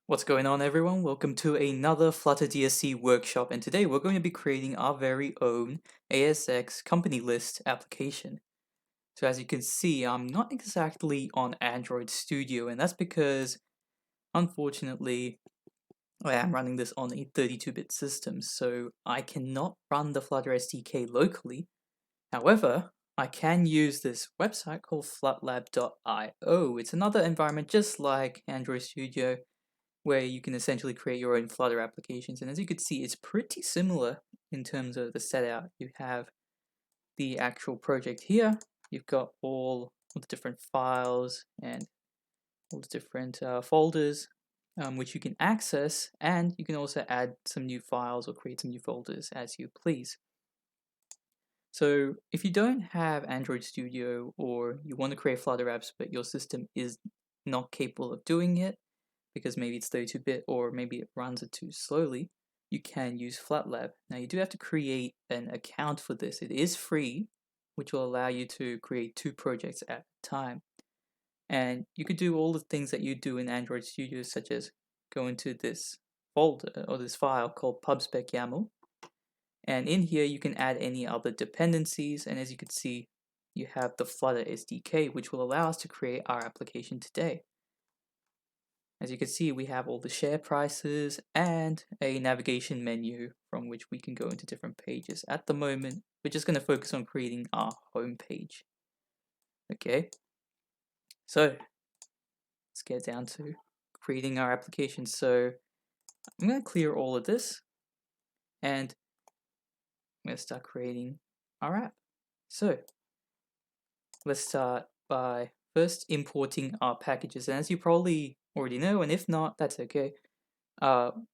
What's going on, everyone? Welcome to another Flutter DSC workshop, and today we're going to be creating our very own ASX company list application. So as you can see, I'm not exactly on Android Studio, and that's because, unfortunately, I am running this on a 32-bit system, so I cannot run the Flutter SDK locally. However, I can use this website called flatlab.io. It's another environment just like Android Studio, where you can essentially create your own Flutter applications. And as you can see, it's pretty similar in terms of the setup. You have the actual project here. You've got all the different files and all the different folders which you can access, and you can also add some new files or create some new folders as you please. So if you don't have Android Studio, or you want to create Flutter apps but your system is not capable of doing it, because maybe it's 32-bit or maybe it runs it too slowly, you can use Flatlab. Now you do have to create an account for this. It is free, which will allow you to create 2 projects at a time. And you could do all the things that you do in Android Studio, such as go into this folder or this file called pubspec.yaml. And in here you can add any other dependencies, and as you can see, you have the Flutter SDK, which will allow us to create our application today. As you can see, we have all the share prices and a navigation menu from which we can go into different pages. At the moment, we're just going to focus on creating our home page. Okay, so let's get down to creating our application. So I'm going to clear all of this and I'm going to start creating our app. So let's start by first importing our packages. And as you probably already know, and if not, that's okay.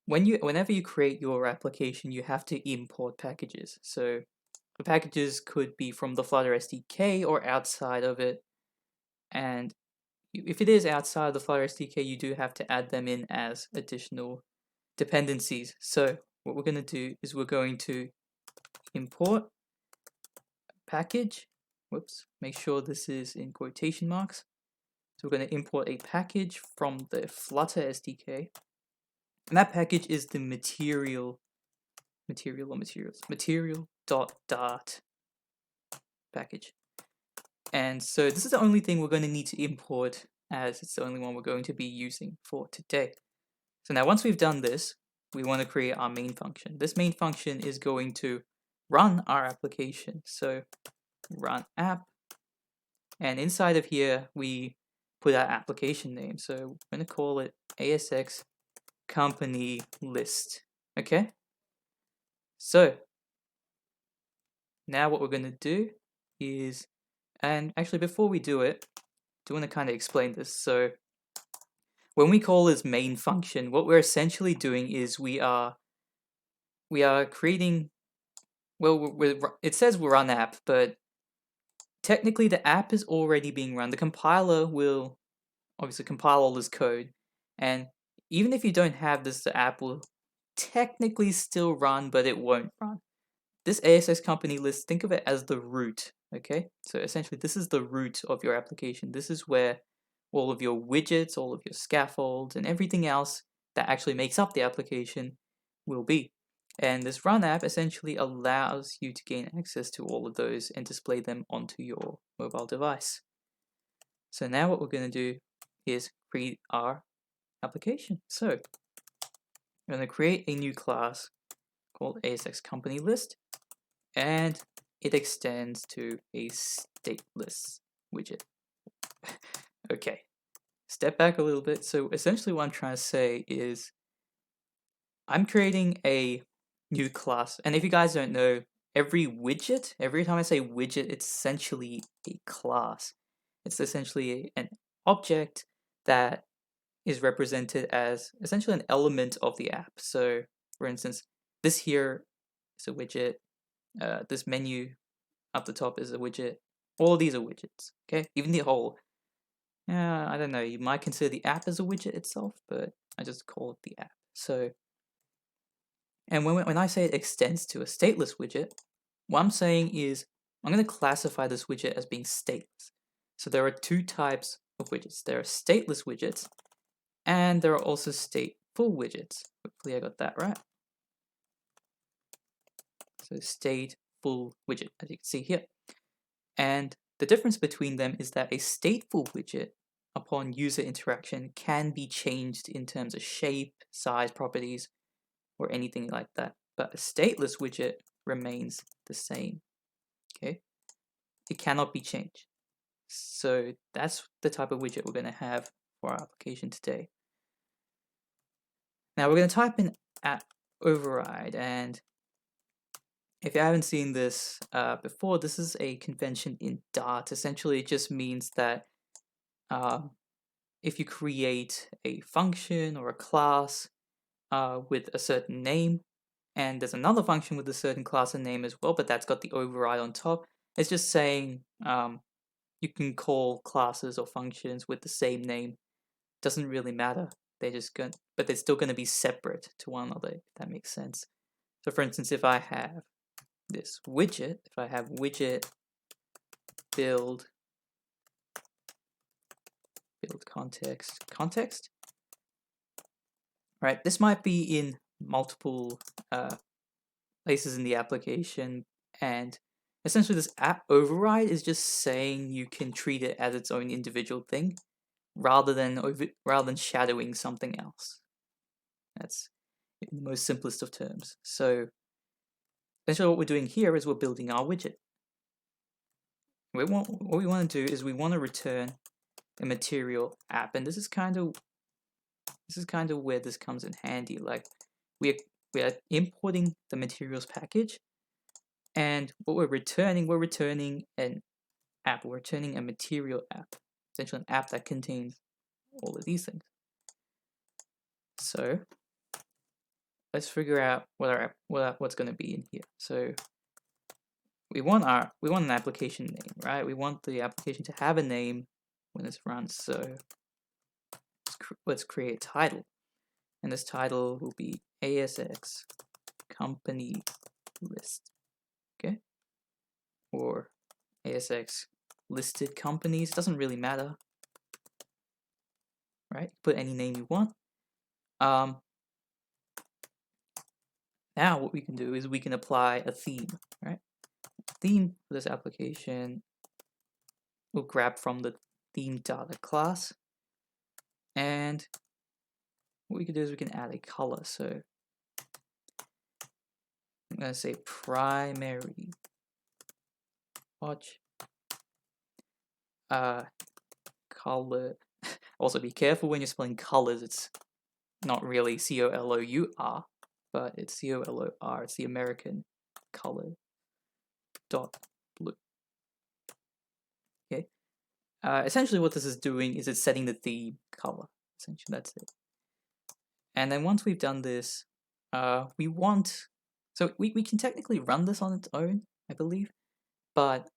Whenever you create your application, you have to import packages. So the packages could be from the Flutter SDK or outside of it. And if it is outside the Flutter SDK, you do have to add them in as additional dependencies. So what we're going to do is we're going to import package. Whoops, make sure this is in quotation marks. So we're going to import a package from the Flutter SDK. And that package is the material dot package. And so this is the only thing we're going to need to import, as it's the only one we're going to be using for today. So now once we've done this, we want to create our main function. This main function is going to run our application. So run app, and inside of here we put our application name. So we're going to call it ASX company list. Okay, so now what we're going to do is, and actually before we do it, I do want to kind of explain this. So when we call this main function, what we're essentially doing is we are creating, well, it says we're run app, but technically the app is already being run. The compiler will obviously compile all this code, and even if you don't have this, the app will technically still run, but it won't run. This ASX company list, think of it as the root, okay? So essentially this is the root of your application. This is where all of your widgets, all of your scaffolds, and everything else that actually makes up the application will be. And this run app essentially allows you to gain access to all of those and display them onto your mobile device. So now what we're going to do is create our application. So I'm going to create a new class called ASX company list, and it extends to a stateless widget. Okay, step back a little bit. So essentially what I'm trying to say is I'm creating a new class, and if you guys don't know, every time I say widget, it's essentially a class. It's essentially an object that is represented as essentially an element of the app. So for instance, this here is a widget, this menu up the top is a widget. All of these are widgets, okay? Even the whole, I don't know, you might consider the app as a widget itself, but I just call it the app. So, and when I say it extends to a stateless widget, what I'm saying is I'm going to classify this widget as being stateless. So there are 2 types of widgets. There are stateless widgets, and there are also widgets. Hopefully I got that right. So stateful widget, as you can see here. And the difference between them is that a stateful widget, upon user interaction, can be changed in terms of shape, size, properties, or anything like that. But a stateless widget remains the same. Okay, it cannot be changed. So that's the type of widget we're going to have for our application today. Now we're going to type in app override, and if you haven't seen this before, this is a convention in Dart. Essentially, it just means that if you create a function or a class with a certain name, and there's another function with a certain class and name as well, but that's got the override on top, it's just saying you can call classes or functions with the same name. Doesn't really matter. They're still going to be separate to one another, if that makes sense. So for instance, if I have this widget, if I have widget build context, right? This might be in multiple places in the application, and essentially this app override is just saying you can treat it as its own individual thing, rather than shadowing something else. That's in the most simplest of terms. So essentially what we're doing here is we're building our widget. What we want to do is we want to return a material app, and this is kind of where this comes in handy. Like we are importing the materials package, and what we're returning an app. We're returning a material app, essentially an app that contains all of these things. So let's figure out what's going to be in here. So we want an application name, right? We want the application to have a name when it's run. So let's create a title, and this title will be ASX company list, okay? Or ASX listed companies. It doesn't really matter, right? Put any name you want. Now what we can do is we can apply a theme, right? Theme for this application we'll grab from the theme data class, and what we can do is we can add a color. So I'm going to say primary watch color. Also be careful when you're spelling colors. It's not really COLOUR, but it's COLOR. It's the American color dot blue. Okay. Essentially what this is doing is it's setting the theme color. Essentially that's it. And then once we've done this, we can technically run this on its own, I believe, but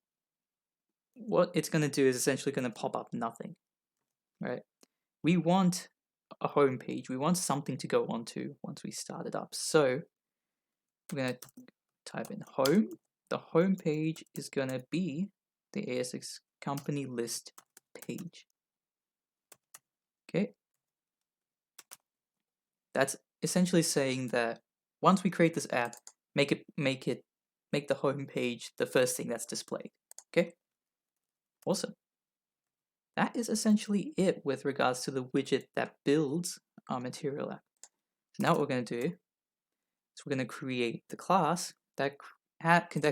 what it's going to do is essentially going to pop up nothing, right? We want a home page. We want something to go onto once we start it up. So we're going to type in home. The home page is going to be the ASX company list page. Okay. That's essentially saying that once we create this app, make the home page the first thing that's displayed. Okay. Awesome. That is essentially it with regards to the widget that builds our material app. So now what we're going to do is we're going to create the class that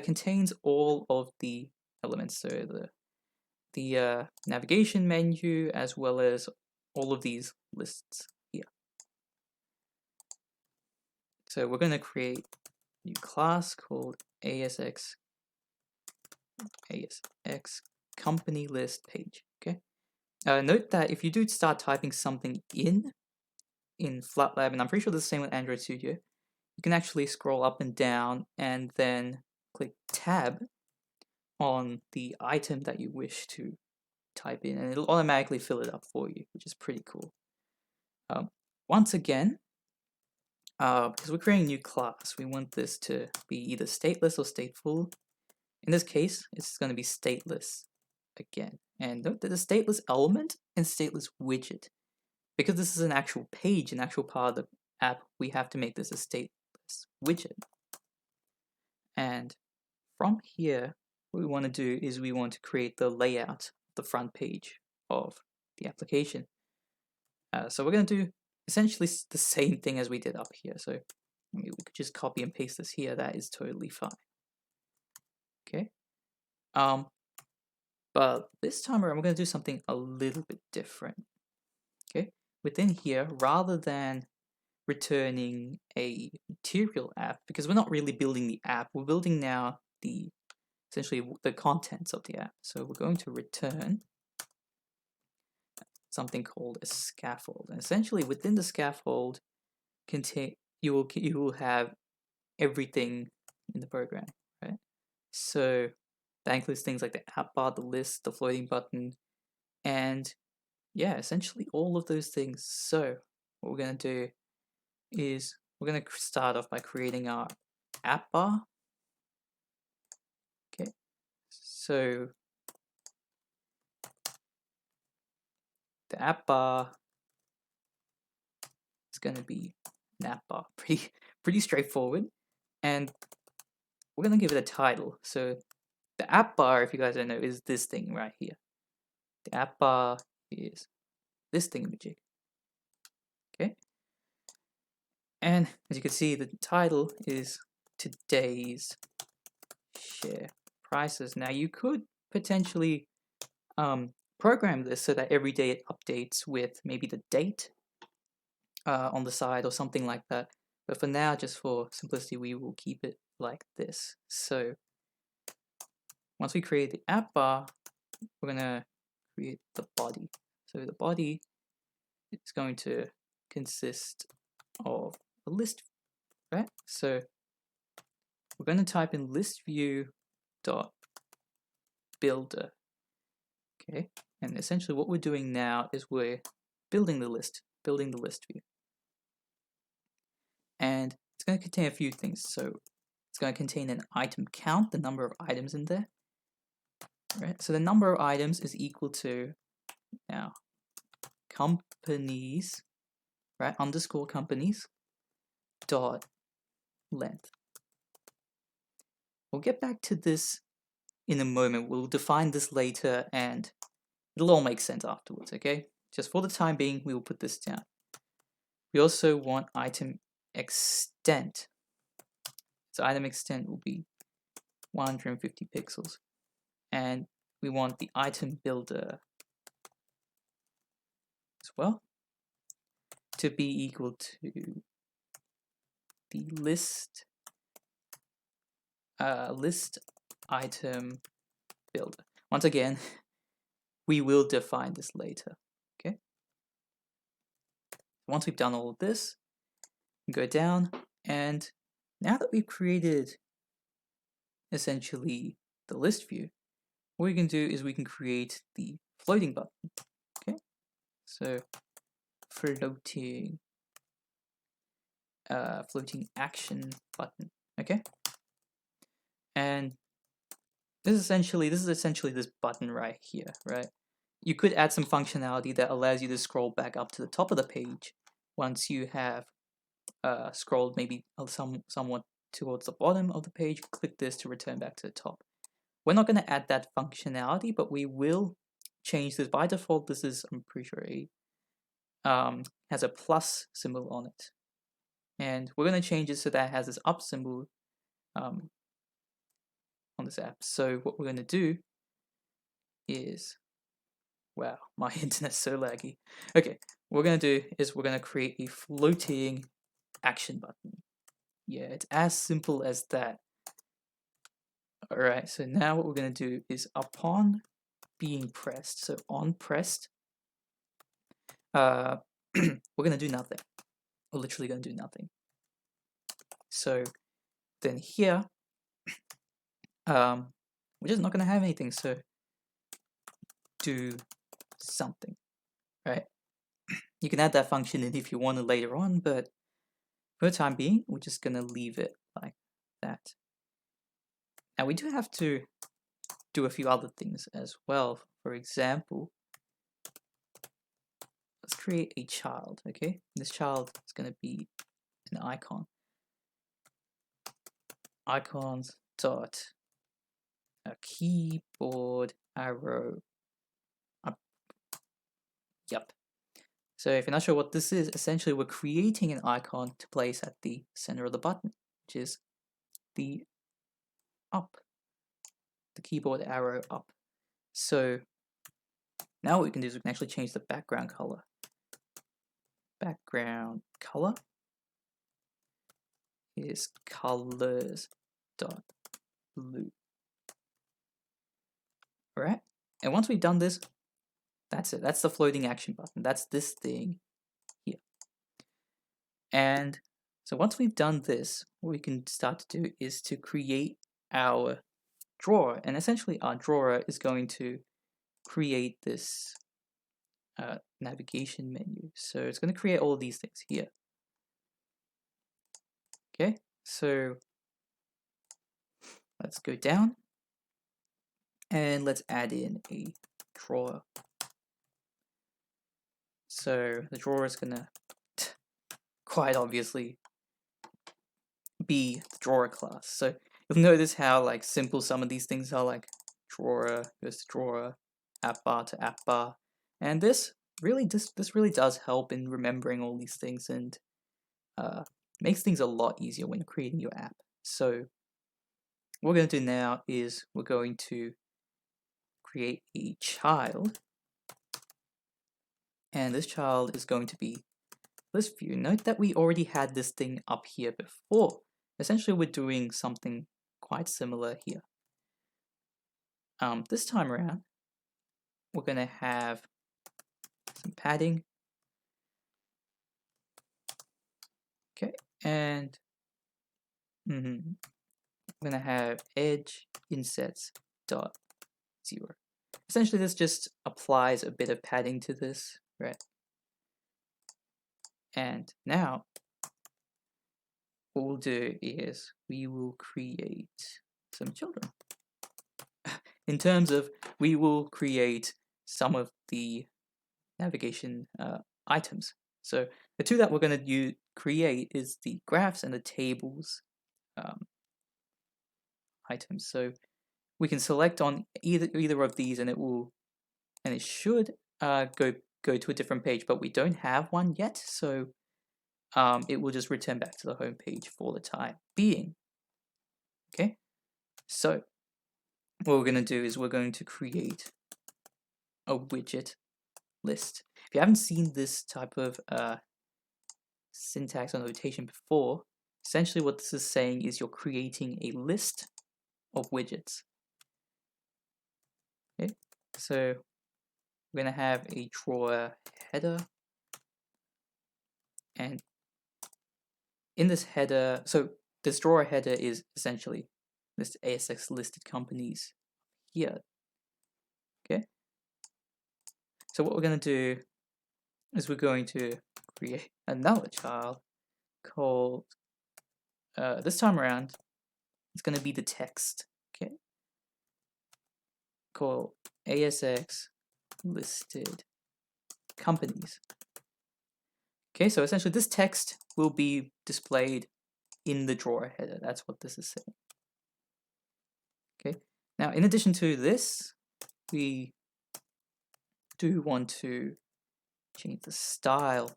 contains all of the elements. So the navigation menu, as well as all of these lists here. So we're going to create a new class called ASX company list page. Okay. Note that if you do start typing something in Flatlab, and I'm pretty sure this is the same with Android Studio, you can actually scroll up and down and then click tab on the item that you wish to type in, and it'll automatically fill it up for you, which is pretty cool. Once again, because we're creating a new class, we want this to be either stateless or stateful. In this case, it's going to be stateless again. And note that the stateless element and stateless widget, because this is an actual page, an actual part of the app, we have to make this a stateless widget. And from here, what we want to do is we want to create the layout, the front page of the application. So we're going to do essentially the same thing as we did up here. So we could just copy and paste this here. That is totally fine. Okay. But this time around, we're going to do something a little bit different. Okay. Within here, rather than returning a material app, because we're not really building the app, we're building now essentially the contents of the app. So we're going to return something called a scaffold. And essentially within the scaffold, you will have everything in the program, right? So that includes things like the app bar, the list, the floating button, and yeah, essentially all of those things. So what we're going to do is we're going to start off by creating our app bar. Okay, so the app bar is going to be an app bar, pretty straightforward, and we're going to give it a title. So the app bar, if you guys don't know, is this thing right here. The app bar is this thingamajig. Okay, and as you can see, the title is today's share prices. Now you could potentially program this so that every day it updates with maybe the date on the side or something like that. But for now, just for simplicity, we will keep it like this. So once we create the app bar, we're going to create the body. So the body is going to consist of a list, right? So we're going to type in list view dot builder. Okay, and essentially what we're doing now is we're building the list view. And it's going to contain a few things. So it's going to contain an item count, the number of items in there. Right? So the number of items is equal to now companies, right? Underscore companies dot length. We'll get back to this in a moment. We'll define this later and it'll all make sense afterwards, okay? Just for the time being, we will put this down. We also want item extent. So item extent will be 150 pixels. And we want the item builder as well to be equal to the list item builder. Once again, we will define this later. Okay. Once we've done all of this, we go down, and now that we've created essentially the list view, what we can do is we can create the floating button. Okay, so floating action button. Okay, and this is essentially this button right here, right? You could add some functionality that allows you to scroll back up to the top of the page once you have scrolled maybe somewhat towards the bottom of the page. Click this to return back to the top. We're not going to add that functionality, but we will change this. By default, this is, I'm pretty sure, has a plus symbol on it. And we're going to change it so that it has this up symbol on this app. So what we're going to do is, wow, my internet's so laggy. Okay, what we're going to do is we're going to create a floating action button. Yeah, it's as simple as that. Alright, so now what we're going to do is upon being pressed, so on pressed, we're going to do nothing. We're literally going to do nothing. So then here, we're just not going to have anything, so do something, right? You can add that function in if you want it later on, but for the time being, we're just going to leave it like that. Now we do have to do a few other things as well. For example, let's create a child, okay? This child is going to be an icon. Icons dot a keyboard arrow up. Yep. So if you're not sure what this is, essentially we're creating an icon to place at the center of the button, which is the up, the keyboard arrow up. So now what we can do is we can actually change the background color. Background color is colors dot blue. Alright, and once we've done this, that's it. That's the floating action button. That's this thing here. And so once we've done this, what we can start to do is to create our drawer. And essentially our drawer is going to create this navigation menu. So it's going to create all of these things here. Okay, so let's go down and let's add in a drawer. So the drawer is going to quite obviously be the drawer class. So you'll notice how like simple some of these things are, like drawer goes to drawer, app bar to app bar. And this really does help in remembering all these things and makes things a lot easier when creating your app. So what we're going to do now is we're going to create a child, and this child is going to be list view. Note that we already had this thing up here before. Essentially we're doing something quite similar here. This time around we're going to have some padding. Okay, and we're going to have edge insets dot 0. Essentially this just applies a bit of padding to this, right? And now what we'll do is we will create some children. In terms of, we will create some of the navigation items. So the two that we're going to create is the graphs and the tables items. So we can select on either of these, and it should go to a different page, but we don't have one yet, so it will just return back to the home page for the time being. Okay, so what we're going to do is we're going to create a widget list. If you haven't seen this type of syntax or notation before, essentially what this is saying is you're creating a list of widgets. Okay, so we're going to have a drawer header, and in this header, so this drawer header is essentially this ASX listed companies here. Okay, so what we're going to do is we're going to create another child called, this time around, it's going to be the text, okay, called ASX listed companies. Okay, so essentially this text will be displayed in the drawer header. That's what this is saying. Okay, now in addition to this, we do want to change the style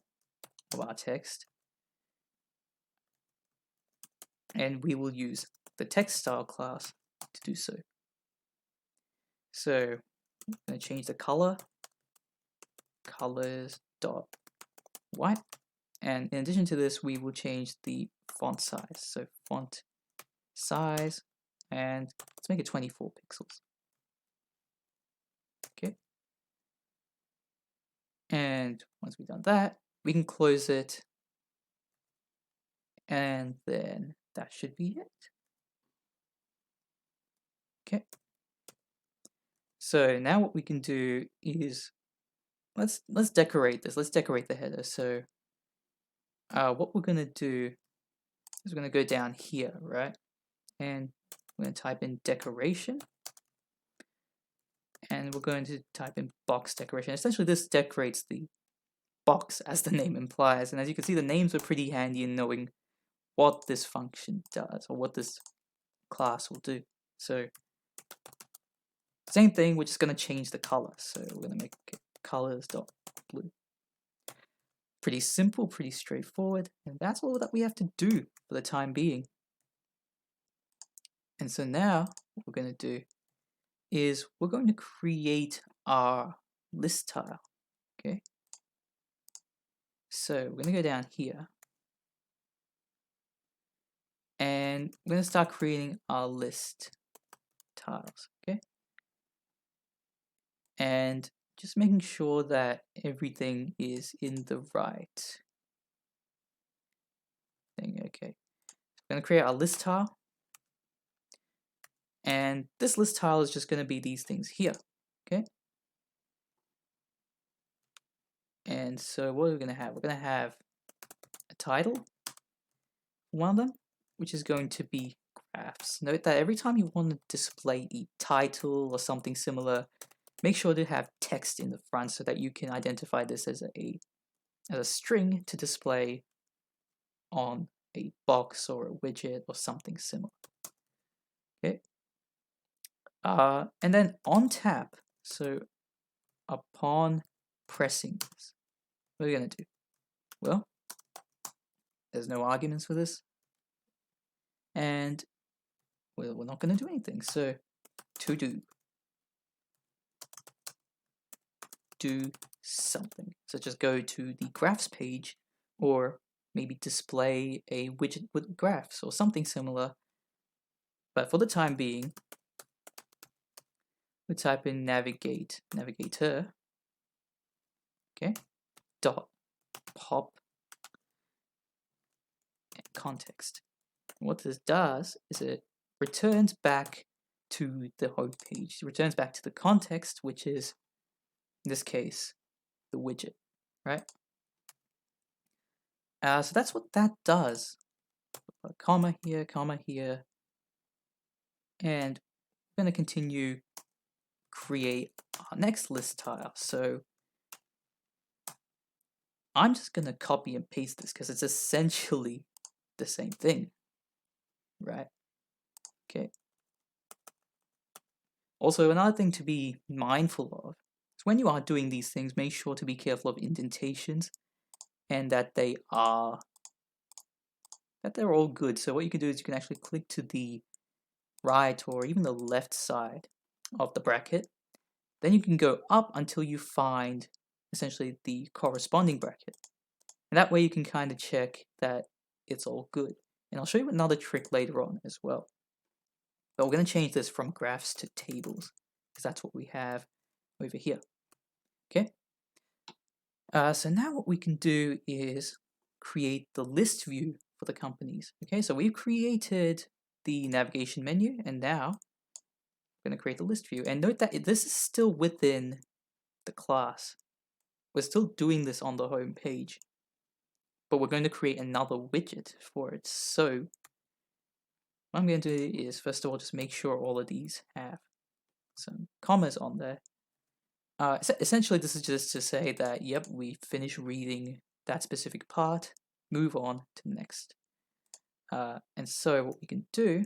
of our text, and we will use the text style class to do so. So I'm going to change the color, colors dot white, and in addition to this we will change the font size. So font size, and let's make it 24 pixels. Okay, and once we've done that, we can close it, and then that should be it. Okay, so now what we can do is let's decorate this. Let's decorate the header. So what we're going to do is we're going to go down here, right? And we're going to type in decoration. And we're going to type in box decoration. Essentially this decorates the box as the name implies. And as you can see, the names are pretty handy in knowing what this function does or what this class will do. So same thing, we're just going to change the color. So we're going to make it colors.blue. Pretty simple, pretty straightforward, and that's all that we have to do for the time being. And so now what we're going to do is we're going to create our list tile. Okay, so we're going to go down here and we're going to start creating our list tiles. Okay, and just making sure that everything is in the right thing. Okay, I'm going to create our list tile, and this list tile is just going to be these things here. Okay, and so what are we going to have? We're going to have a title, one of them, which is going to be graphs. Note that every time you want to display a title or something similar, make sure to have text in the front so that you can identify this as a string to display on a box or a widget or something similar. Okay. And then on tap, so upon pressing this, what are we going to do? Well, there's no arguments for this, and we're not going to do anything. So to do something. So just go to the graphs page, or maybe display a widget with graphs or something similar. But for the time being, we type in navigator, okay, dot pop and context. And what this does is it returns back to the home page. It returns back to the context, which is in this case the widget, right? So that's what that does. A comma here, and we're going to continue create our next list tile. So I'm just going to copy and paste this because it's essentially the same thing, right? Okay. Also, another thing to be mindful of is when you are doing these things, make sure to be careful of indentations and that they're all good. So what you can do is you can actually click to the right or even the left side of the bracket. Then you can go up until you find essentially the corresponding bracket. And that way you can kind of check that it's all good. And I'll show you another trick later on as well. But we're going to change this from graphs to tables because that's what we have over here. Okay. So now what we can do is create the list view for the companies. Okay, so we've created the navigation menu, and now we're going to create the list view. And note that this is still within the class. We're still doing this on the home page, but we're going to create another widget for it. So what I'm going to do is, first of all, just make sure all of these have some commas on there. Essentially, this is just to say that, yep, we finished reading that specific part, move on to the next. And so what we can do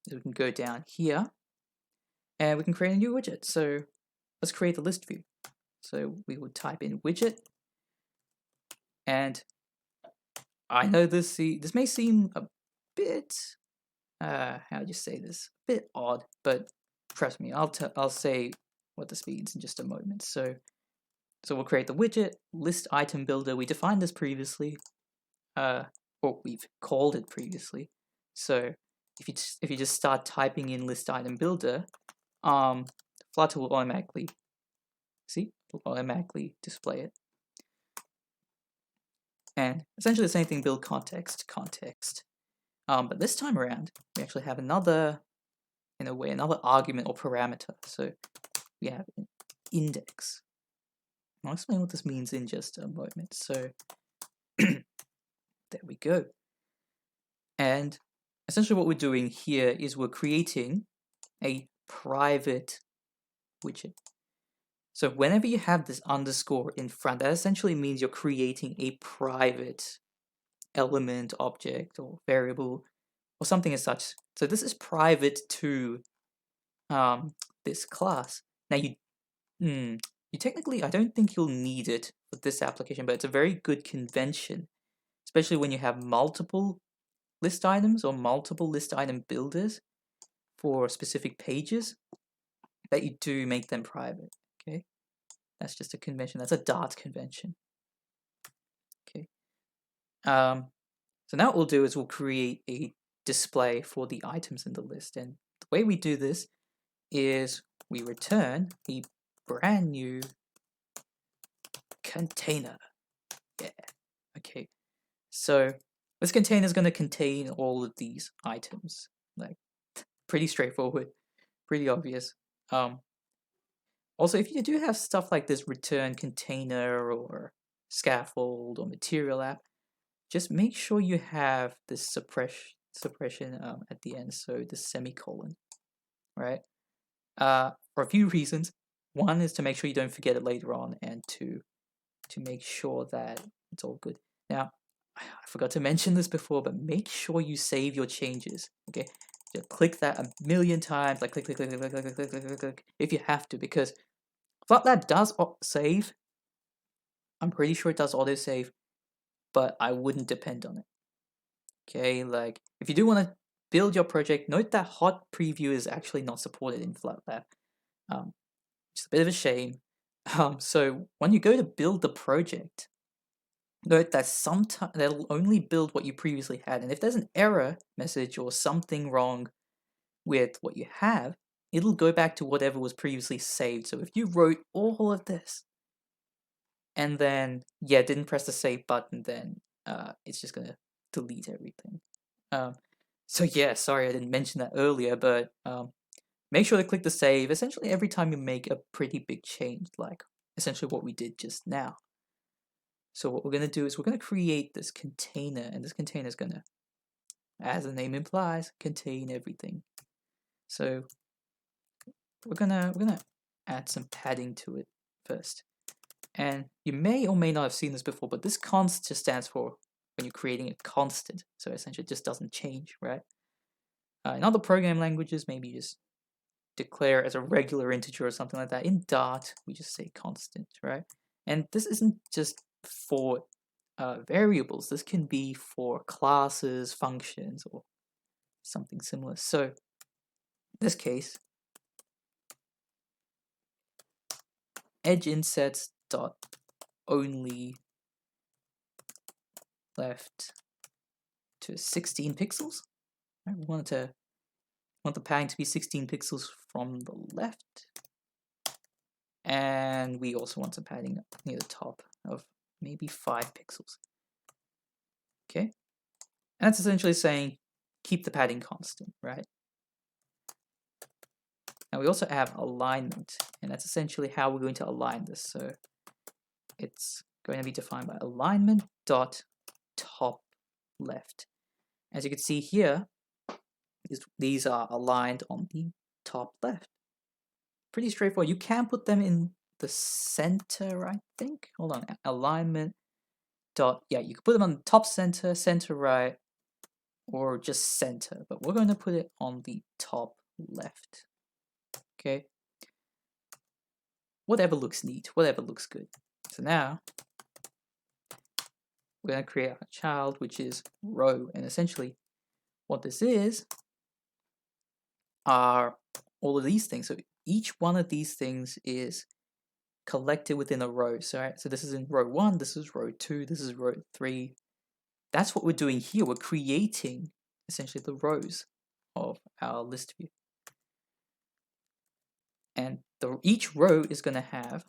is we can go down here and we can create a new widget. So let's create the list view. So we would type in widget, and I know this may seem a bit, how do you say this? A bit odd, but trust me, I'll say what this means in just a moment. So we'll create the widget list item builder. We defined this previously, or we've called it previously. So if you just start typing in list item builder, Flutter will automatically display it. And essentially the same thing, build context. But this time around, we actually have another argument or parameter. So we have an index. I'll explain what this means in just a moment. So there we go. And essentially what we're doing here is we're creating a private widget. So whenever you have this underscore in front, that essentially means you're creating a private element, object, or variable, or something as such. So this is private to this class. Now you technically, I don't think you'll need it for this application, but it's a very good convention, especially when you have multiple list items or multiple list item builders for specific pages, that you do make them private. Okay, that's just a convention. That's a Dart convention. Okay. So now what we'll do is we'll create a display for the items in the list, and the way we do this is we return a brand new container. Yeah. Okay. So this container is going to contain all of these items. Like, pretty straightforward, pretty obvious. Also, if you do have stuff like this return container or scaffold or material app, just make sure you have this suppression at the end, so the semicolon, right? For a few reasons. One is to make sure you don't forget it later on, and to make sure that it's all good. Now, I forgot to mention this before, but make sure you save your changes. Okay, just click that a million times, like click, click, click, click, click, click, click, click, click, click, if you have to, because Flatlab does save. I'm pretty sure it does autosave, but I wouldn't depend on it. Okay, like if you do want to build your project, note that hot preview is actually not supported in Flatlab. It's a bit of a shame. So when you go to build the project, note that sometimes that'll only build what you previously had, and if there's an error message or something wrong with what you have, it'll go back to whatever was previously saved. So if you wrote all of this and then didn't press the save button, then it's just gonna delete everything. So yeah, sorry I didn't mention that earlier, but make sure to click the save essentially every time you make a pretty big change, like essentially what we did just now. So what we're going to do is we're going to create this container, and this container is going to, as the name implies, contain everything. So we're gonna add some padding to it first. And you may or may not have seen this before, but this const just stands for when you're creating a constant. So essentially it just doesn't change, right? In other programming languages, maybe you just declare as a regular integer or something like that. In Dart, we just say constant, right? And this isn't just for variables. This can be for classes, functions, or something similar. So in this case, edge insets dot only left to 16 pixels. Right? We want the padding to be 16 pixels from the left, and we also want some padding near the top of maybe 5 pixels. Okay, and that's essentially saying keep the padding constant, right? Now we also have alignment, and that's essentially how we're going to align this. So it's going to be defined by alignment dot top left. As you can see here, these are aligned on the top left. Pretty straightforward. You can put them in the center, I think. Hold on, alignment dot, yeah, you can put them on the top center, center right, or just center, but we're going to put it on the top left. Okay, whatever looks neat, whatever looks good. So now we're going to create a child, which is row, and essentially what this is are all of these things. So each one of these things is collected within a row. So this is in row 1, this is row 2, this is row 3. That's what we're doing here. We're creating essentially the rows of our list view. And each row is going to have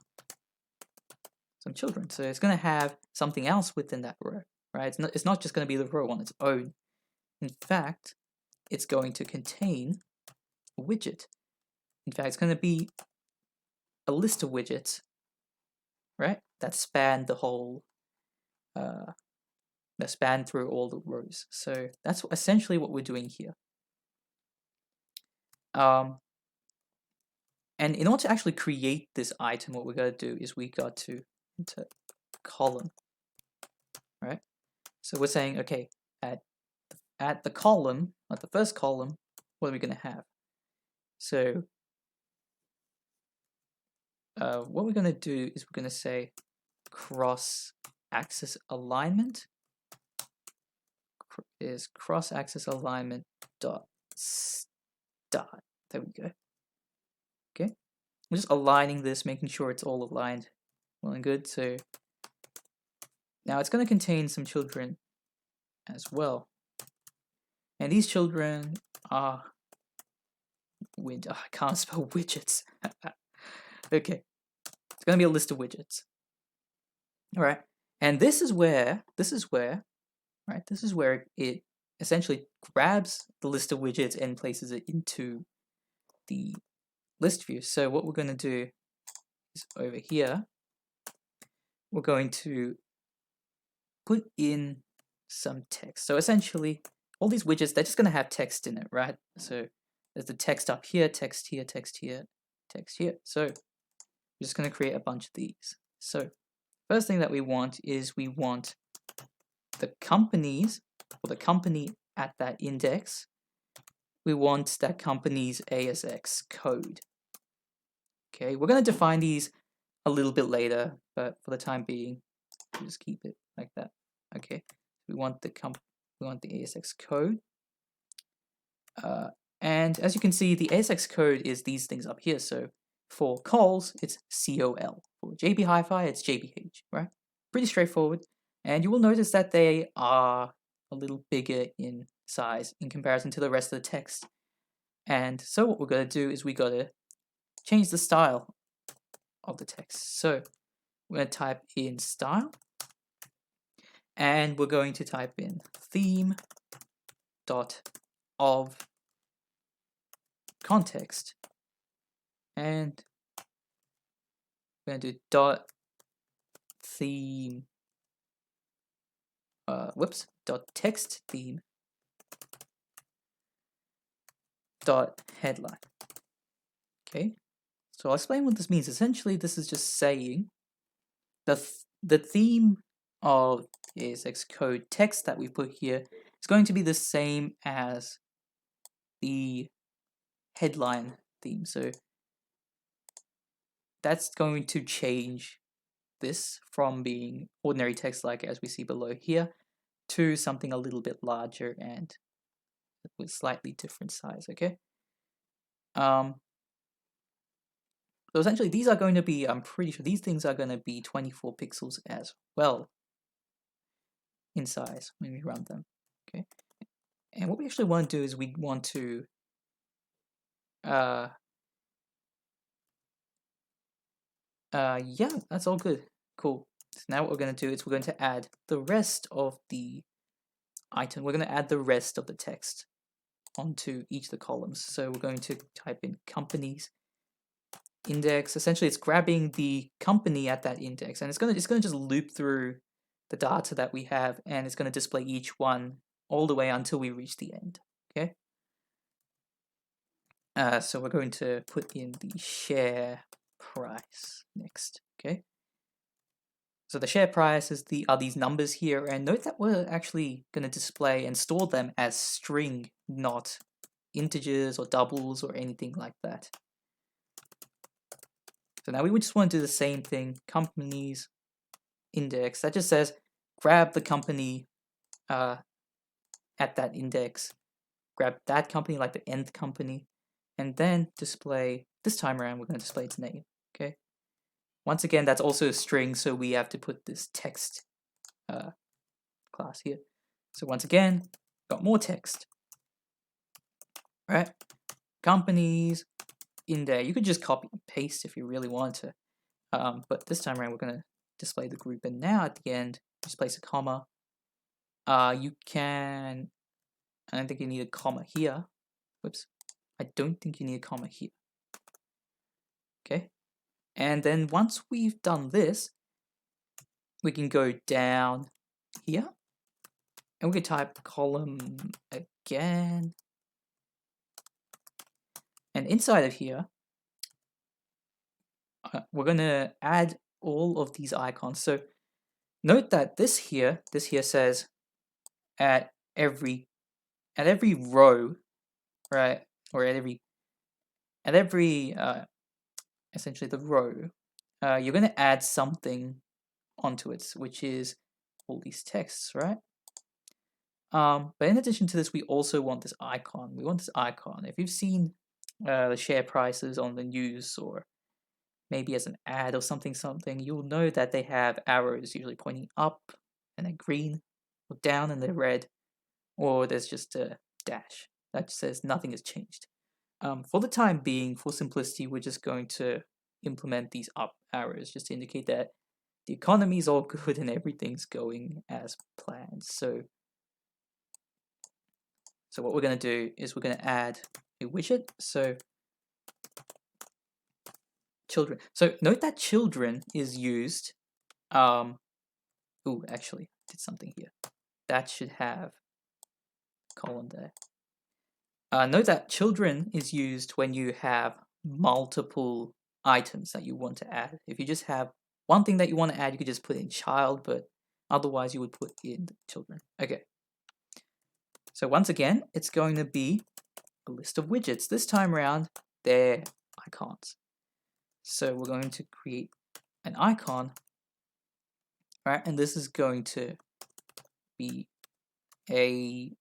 some children. So it's going to have something else within that row, right? It's not just going to be the row on its own. In fact, it's going to contain a widget. In fact, it's going to be a list of widgets, right? That span the whole, that span through all the rows. So that's essentially what we're doing here. And in order to actually create this item, what we got to do is we got to enter column, right? So we're saying, okay, at the column, at the first column, what are we going to have? So what we're going to do is we're going to say cross-axis alignment is cross-axis alignment dot start. There we go. Okay, we're just aligning this, making sure it's all aligned well and good. So now it's going to contain some children as well, and these children are I can't spell widgets. Okay, it's going to be a list of widgets. All right, and this is where it essentially grabs the list of widgets and places it into the list view. So what we're going to do is over here, we're going to put in some text. So essentially, all these widgets, they're just going to have text in it, right? So there's the text up here, text here, text here, text here. So we're just going to create a bunch of these. So first thing that we want is we want the companies, or the company at that index. We want that company's ASX code. Okay, we're going to define these a little bit later, but for the time being, we'll just keep it like that. Okay, we want the ASX code, and as you can see, the ASX code is these things up here. So for cols, it's COL. For JB Hi-Fi, it's JBH. Right? Pretty straightforward. And you will notice that they are a little bigger in size in comparison to the rest of the text. And so what we're going to do is we got to change the style of the text. So we're going to type in style, and we're going to type in theme dot of context, and we're going to do dot theme dot text theme dot headline. Okay, so I'll explain what this means. Essentially, this is just saying the theme of the ASX code text that we put here is going to be the same as the headline theme. So that's going to change this from being ordinary text like as we see below here to something a little bit larger and with slightly different size. Okay. So essentially these are going to be, I'm pretty sure these things are going to be 24 pixels as well in size when we run them. Okay. And what we actually want to do is we want to yeah, that's all good. Cool. So now what we're going to do is we're going to add the rest of the item. We're going to add the rest of the text onto each of the columns. So we're going to type in companies index. Essentially, it's grabbing the company at that index, and it's going to just loop through the data that we have, and it's going to display each one all the way until we reach the end. Okay. So we're going to put in the share price next. Okay. So the share price are these numbers here, and note that we're actually going to display and store them as string, not integers or doubles or anything like that. So now we would just want to do the same thing, companies index. That just says grab the company at that index, grab that company like the nth company, and then display, this time around we're going to display its name. Okay. Once again, that's also a string, so we have to put this text class here. So once again, got more text. Right? Companies in there. You could just copy and paste if you really want to. But this time around, we're going to display the group. And now at the end, just place a comma. You can, I don't think you need a comma here. Whoops. I don't think you need a comma here. Okay. And then once we've done this, we can go down here and we can type column again. And inside of here, we're going to add all of these icons. So note that this here says at every row, right? Or at every essentially the row, you're going to add something onto it, which is all these texts, right? But in addition to this, we also want this icon. We want this icon. If you've seen the share prices on the news, or maybe as an ad or something, you'll know that they have arrows usually pointing up and they're green, or down and they're red, or there's just a dash that says nothing has changed. For the time being, for simplicity, we're just going to implement these up arrows just to indicate that the economy is all good and everything's going as planned. So what we're going to do is we're going to add a widget. So children. So note that children is used. Actually, I did something here. That should have a colon there. Note that children is used when you have multiple items that you want to add. If you just have one thing that you want to add, you could just put in child, but otherwise you would put in children. Okay. So once again, it's going to be a list of widgets. This time around, they're icons. So we're going to create an icon, right? And this is going to be an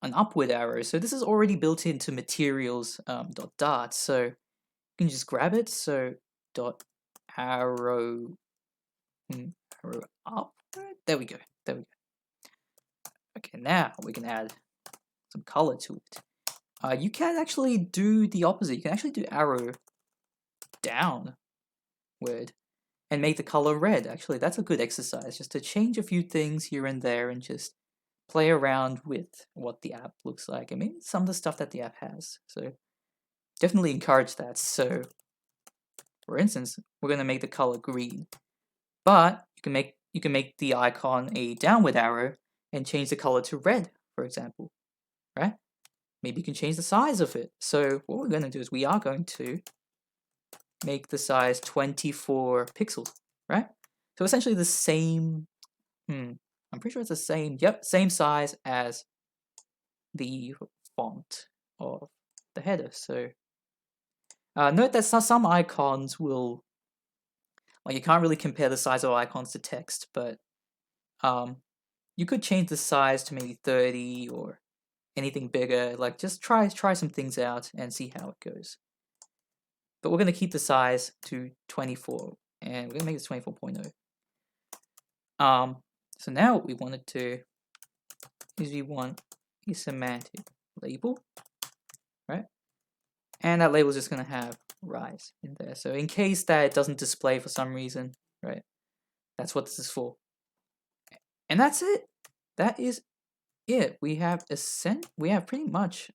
upward arrow. So this is already built into materials dot. So you can just grab it. So dot arrow arrow up. There we go. There we go. Okay, now we can add some color to it. You can actually do the opposite. You can actually do arrow downward and make the color red. Actually, that's a good exercise, just to change a few things here and there and just play around with what the app looks like. I mean, some of the stuff that the app has. So definitely encourage that. So for instance, we're going to make the color green, but you can make the icon a downward arrow and change the color to red, for example, right? Maybe you can change the size of it. So what we're going to do is we are going to make the size 24 pixels, right? So essentially the same, I'm pretty sure it's the same, same size as the font of the header. So note that some icons will, like, you can't really compare the size of icons to text, but you could change the size to maybe 30 or anything bigger. Like, just try some things out and see how it goes. But we're going to keep the size to 24, and we're going to make this 24.0. So now what we want to do is we want a semantic label, right? And that label is just going to have rise in there. So in case that it doesn't display for some reason, right? That's what this is for. And that's it. That is it. We have pretty much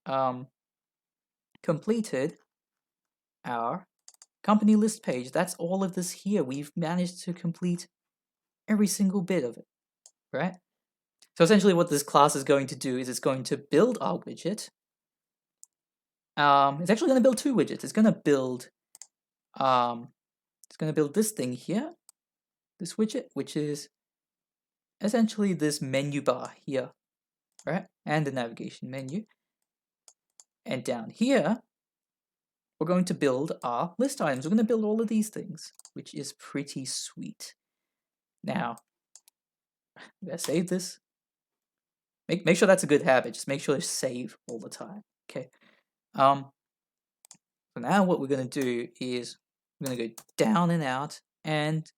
completed our company list page. That's all of this here. We've managed to complete every single bit of it, right? So essentially what this class is going to do is it's going to build our widget. It's actually going to build two widgets. It's going to build this thing here, this widget, which is essentially this menu bar here, right? And the navigation menu. And down here, we're going to build our list items. We're going to build all of these things, which is pretty sweet. Now, I'm going to save this. Make sure that's a good habit. Just make sure to save all the time. Okay. So now what we're going to do is we're going to go down and out, and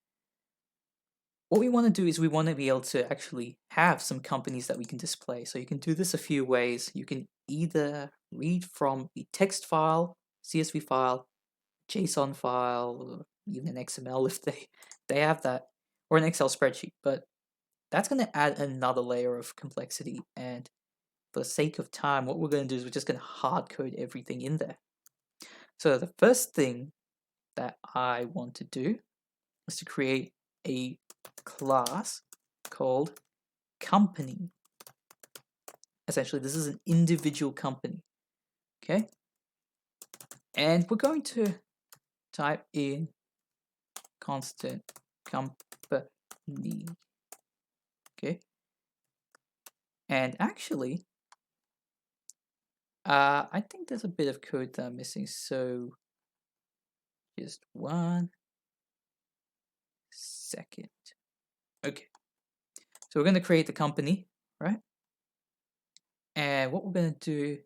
what we want to do is we want to be able to actually have some companies that we can display. So you can do this a few ways. You can either read from a text file, CSV file, JSON file, or even an XML if they have that, or an Excel spreadsheet. But that's going to add another layer of complexity. And for the sake of time, what we're going to do is we're just going to hard code everything in there. So the first thing that I want to do is to create a class called company. Essentially, this is an individual company. Okay. And we're going to type in constant company. Okay. And actually, I think there's a bit of code that I'm missing, so just 1 second. Okay, so we're going to create the company, right? And what we're going to do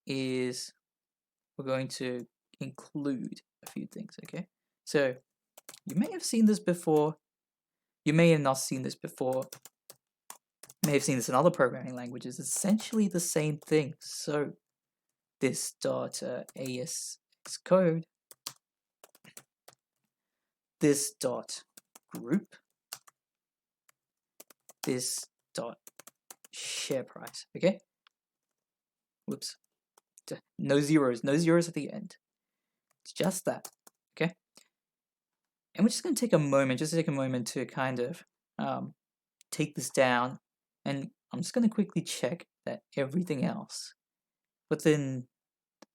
is we're going to include a few things, okay? So you may have seen this before, you may have not seen this before, you may have seen this in other programming languages. It's essentially the same thing. So this .as code, this .group, this .share price, okay? Whoops, no zeros at the end. It's just that, okay? And we're just going to take a moment, to kind of take this down, and I'm just going to quickly check that everything else within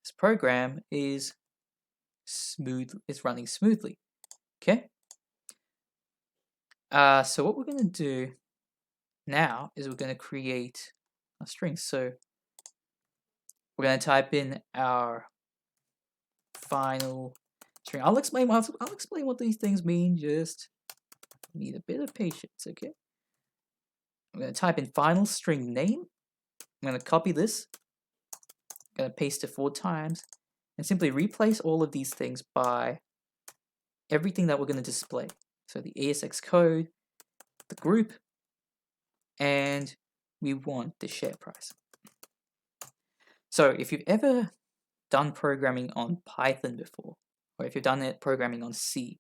this program is running smoothly. Okay. So what we're going to do now is we're going to create a string. So we're going to type in our final string. I'll explain what these things mean. Just need a bit of patience, okay? I'm going to type in final string name. I'm going to copy this. I'm going to paste it 4 times and simply replace all of these things by everything that we're going to display. So the ASX code, the group, and we want the share price. So if you've ever done programming on Python before, or if you've done it programming on C,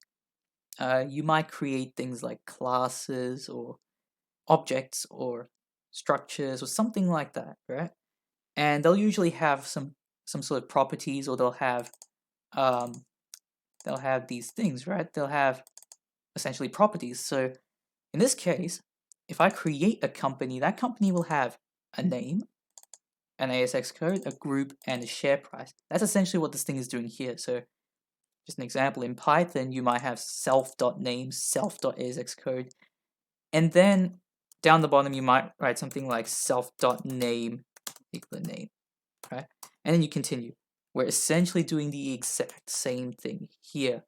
you might create things like classes or objects or structures or something like that, right? And they'll usually have some sort of properties, or they'll have these things, right? They'll have essentially properties. So in this case, if I create a company, that company will have a name, an ASX code, a group, and a share price. That's essentially what this thing is doing here. So just an example, in Python, you might have self.name, self.asx code, and then down the bottom, you might write something like self.name equal name, right? And then you continue. We're essentially doing the exact same thing here,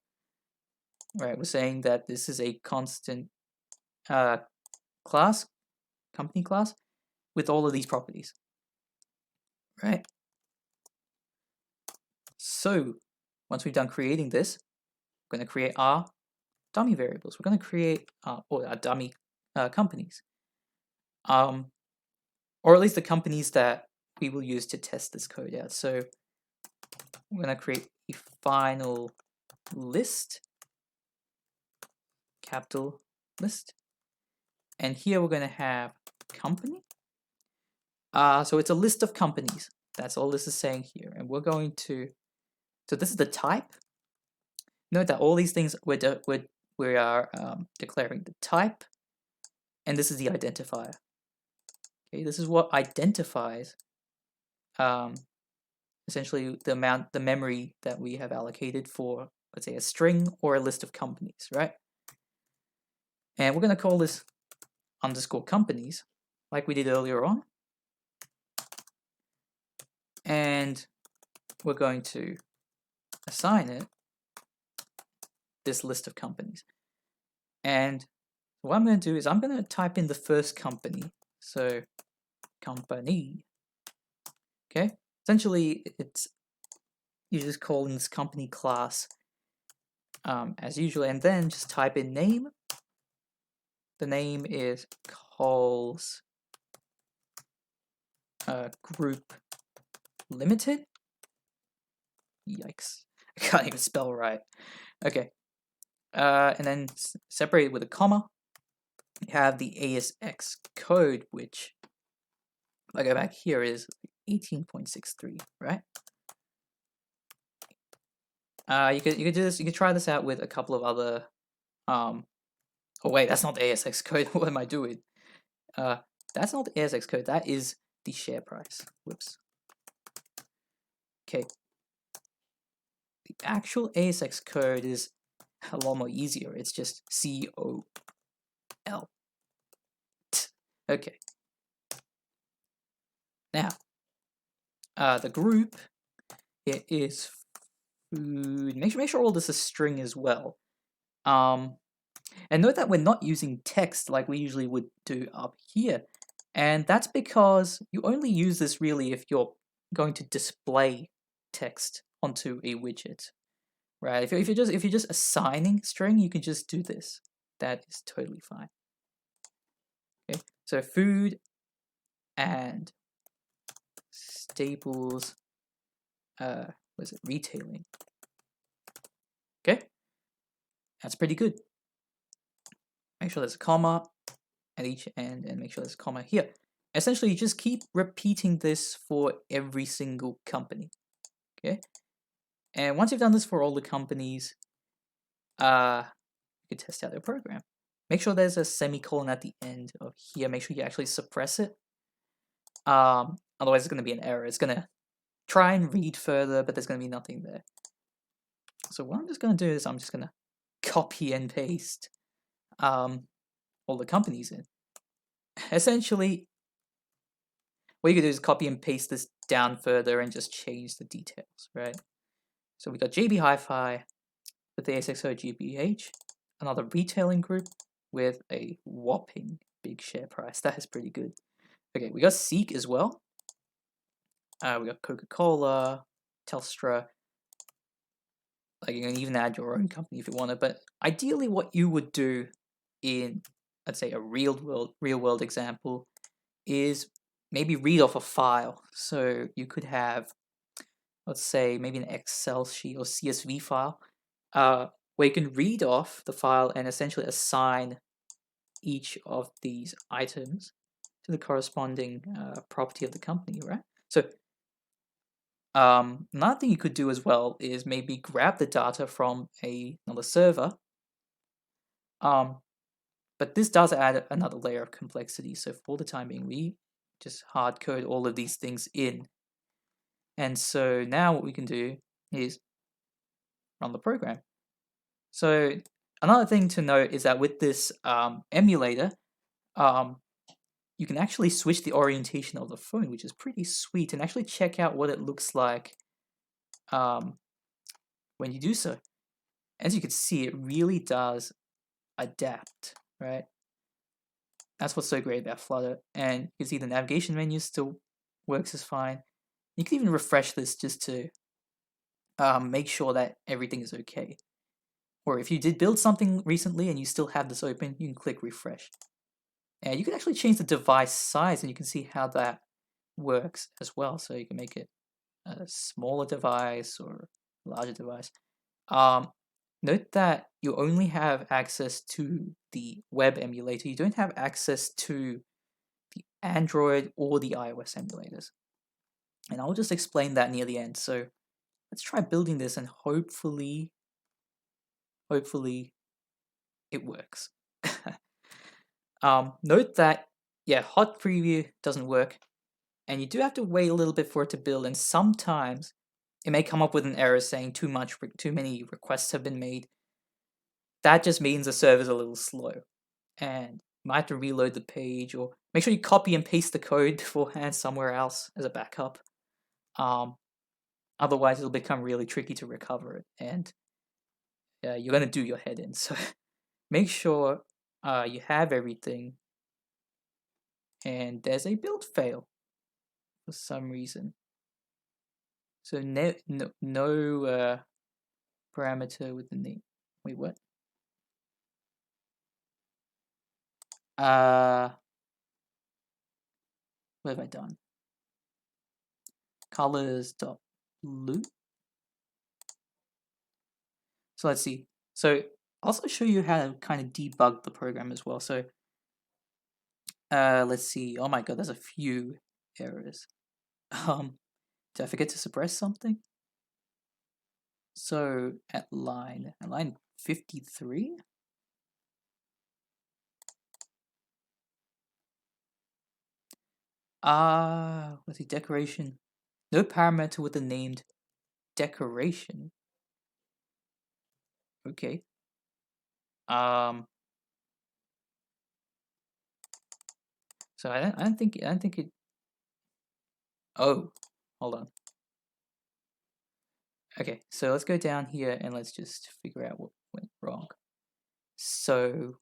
right? We're saying that this is a constant class, company class, with all of these properties, right? So once we've done creating this, we're going to create our dummy variables. We're going to create our dummy companies, or at least the companies that we will use to test this code out. So we're going to create a final list, capital list, and here we're going to have company. So it's a list of companies. That's all this is saying here, and we're going to. So this is the type. Note that all these things we are declaring the type, and this is the identifier. Okay, this is what identifies essentially the memory that we have allocated for, let's say, a string or a list of companies, right? And we're going to call this underscore companies, like we did earlier on. And we're going to assign it this list of companies. And what I'm going to do is I'm going to type in the first company. So company. Okay. Essentially, you're just calling this company class as usual, and then just type in name. The name is calls group limited. Yikes! I can't even spell right. Okay. And then separate it with a comma. You have the ASX code, which, if I go back here, is 18.63, right? You could do this. You could try this out with a couple of other. Oh wait, that's not the ASX code. What am I doing? That's not the ASX code. That is the share price. Whoops. Okay. The actual ASX code is a lot more easier. It's just COL. Okay. Now, the group it is food. Make sure all this is string as well. And note that we're not using text like we usually would do up here. And that's because you only use this really if you're going to display text onto a widget, right? If you're just assigning string, you can just do this. That is totally fine. Okay, so food and staples, what is it? Retailing. Okay, that's pretty good. Make sure there's a comma at each end, and make sure there's a comma here. Essentially, you just keep repeating this for every single company. Okay, and once you've done this for all the companies, you can test out their program. Make sure there's a semicolon at the end of here. Make sure you actually suppress it. Otherwise, it's going to be an error. It's going to try and read further, but there's going to be nothing there. So what I'm just going to do is I'm just going to copy and paste all the companies in. Essentially, what you can do is copy and paste this down further and just change the details, right? So we got JB Hi-Fi with the ASXO GBH, another retailing group with a whopping big share price. That is pretty good. Okay, we got Seek as well. We got Coca-Cola, Telstra. Like, you can even add your own company if you wanted, but ideally what you would do in, let's say, a real world example is maybe read off a file. So you could have, let's say, maybe an Excel sheet or CSV file, where you can read off the file and essentially assign each of these items to the corresponding property of the company, right? So another thing you could do as well is maybe grab the data from another server. But this does add another layer of complexity. So for the time being, we just hard code all of these things in. And so now what we can do is run the program. So another thing to note is that with this emulator, you can actually switch the orientation of the phone, which is pretty sweet, and actually check out what it looks like when you do so. As you can see, it really does adapt, right? That's what's so great about Flutter. And you can see the navigation menu still works as fine. You can even refresh this just to make sure that everything is okay. Or if you did build something recently and you still have this open, you can click refresh. And you can actually change the device size, and you can see how that works as well. So you can make it a smaller device or a larger device. Note that you only have access to the web emulator. You don't have access to the Android or the iOS emulators. And I'll just explain that near the end. So let's try building this, and hopefully it works. Note that, yeah, hot preview doesn't work, and you do have to wait a little bit for it to build, and sometimes it may come up with an error saying too many requests have been made. That just means the server's a little slow, and you might have to reload the page, or make sure you copy and paste the code beforehand somewhere else as a backup. Otherwise, it'll become really tricky to recover it, and you're gonna do your head in. So make sure you have everything. And there's a build fail for some reason. So no parameter with the name. Wait, what? What have I done? Colors.blue. So let's see. So I'll also show you how to kind of debug the program as well. So let's see. Oh my god, there's a few errors. Did I forget to suppress something? So at line 53. Let's see, decoration. No parameter with the named decoration. Okay. So I don't think it. Oh, hold on. Okay, so let's go down here and let's just figure out what went wrong. So,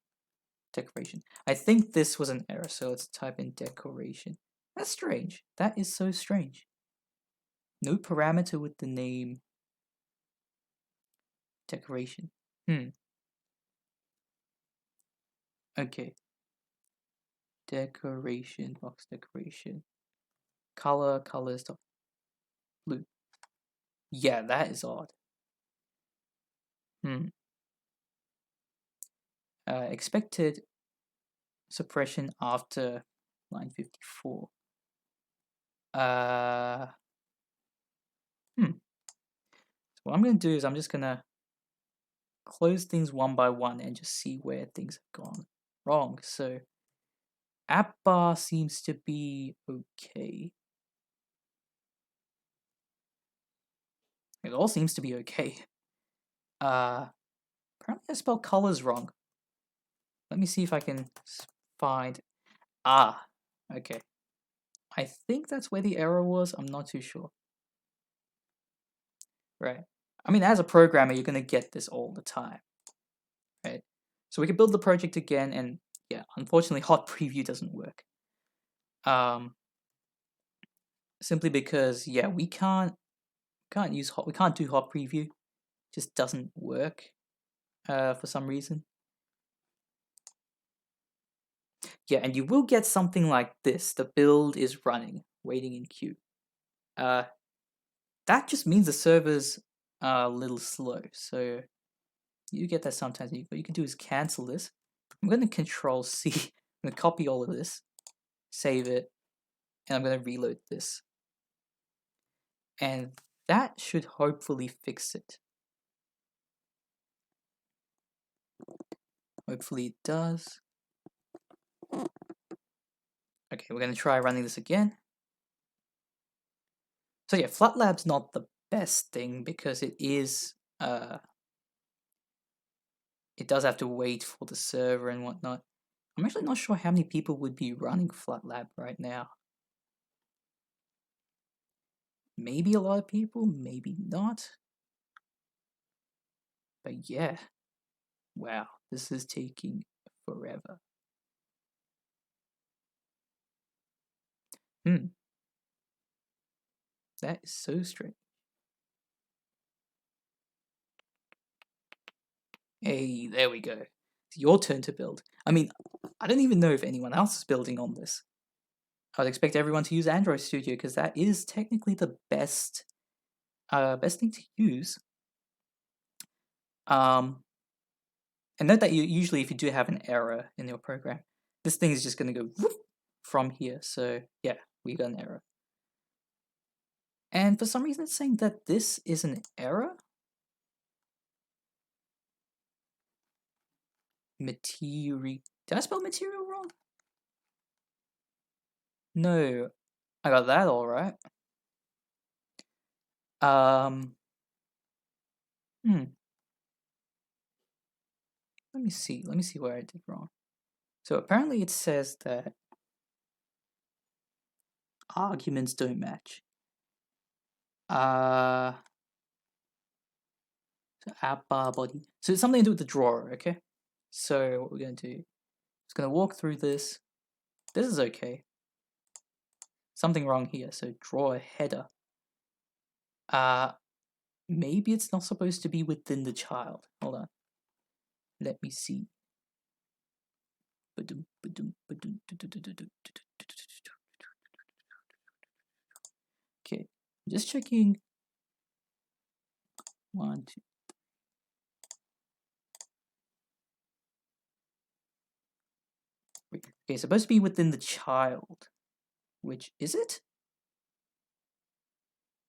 decoration. I think this was an error, so let's type in decoration. That's strange. That is so strange. No parameter with the name decoration. Okay. Decoration, box decoration. Color is blue. Yeah, that is odd. Expected suppression after line 54. So what I'm going to do is I'm just going to close things one by one and just see where things have gone wrong. So app bar seems to be okay. It all seems to be okay. Apparently I spelled colors wrong. Let me see if I can find. Okay. I think that's where the error was. I'm not too sure. Right. I mean, as a programmer, you're going to get this all the time. Right. So we can build the project again, and yeah, unfortunately, hot preview doesn't work. Simply because yeah, we can't do hot preview. It just doesn't work. For some reason. Yeah, and you will get something like this. The build is running, waiting in queue. That just means the server's a little slow. So you get that sometimes. What you can do is cancel this. I'm going to Control C. I'm going to copy all of this, save it, and I'm going to reload this. And that should hopefully fix it. Hopefully it does. Okay, we're going to try running this again. So yeah, Flatlab's not the best thing because it is it does have to wait for the server and whatnot. I'm actually not sure how many people would be running Flatlab right now. Maybe a lot of people, maybe not. But yeah, wow, this is taking forever. That is so strange. Hey, there we go. It's your turn to build. I mean, I don't even know if anyone else is building on this. I'd expect everyone to use Android Studio because that is technically the best thing to use. And note that usually if you do have an error in your program, this thing is just going to go whoop from here. So yeah, we got an error. And for some reason it's saying that this is an error. Material. Did I spell material wrong? No, I got that all right. Let me see where I did wrong. So apparently it says that arguments don't match. So app bar body. So it's something to do with the drawer, okay? So what we're gonna do is gonna walk through this. This is okay. Something wrong here. So draw a header. Maybe it's not supposed to be within the child. Hold on. Let me see. Okay, just checking. 1, 2. Okay, it's supposed to be within the child. Which is it?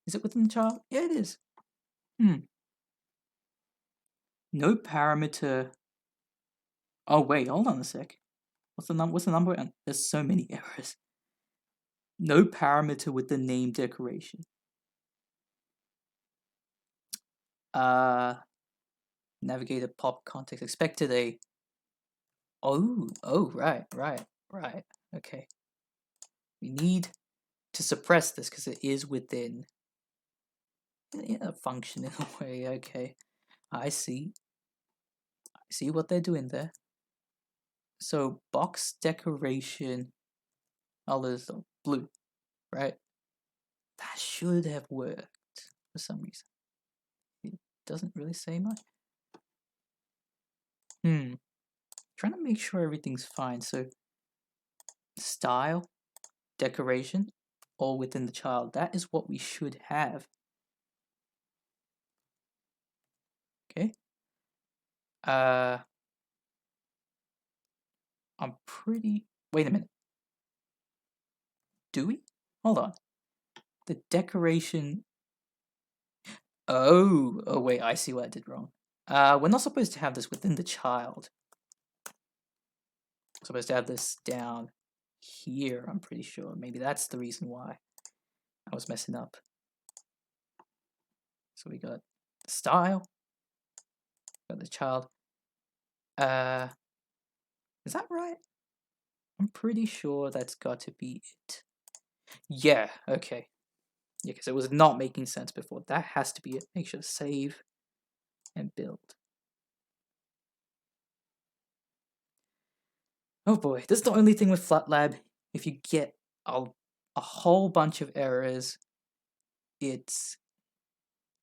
Is it within the child? Yeah, it is. No parameter. Oh wait, hold on a sec. What's the number? And there's so many errors. No parameter with the name decoration. Navigator pop context expected a. Oh, right. Okay. We need to suppress this because it is within a function in a way. Okay, I see. I see what they're doing there. So box decoration colors are blue, right? That should have worked for some reason. It doesn't really say much. Trying to make sure everything's fine. So style, decoration, all within the child. That is what we should have. Okay. I'm pretty. Wait a minute. Do we? Hold on. The decoration. Oh wait, I see what I did wrong. We're not supposed to have this within the child. We're supposed to have this down here, I'm pretty sure. Maybe that's the reason why I was messing up. So we got the style, got the child. Is that right? I'm pretty sure that's got to be it. Yeah, okay. Yeah, because it was not making sense before. That has to be it. Make sure to save and build. Oh boy, this is the only thing with Flatlab. If you get a whole bunch of errors, it's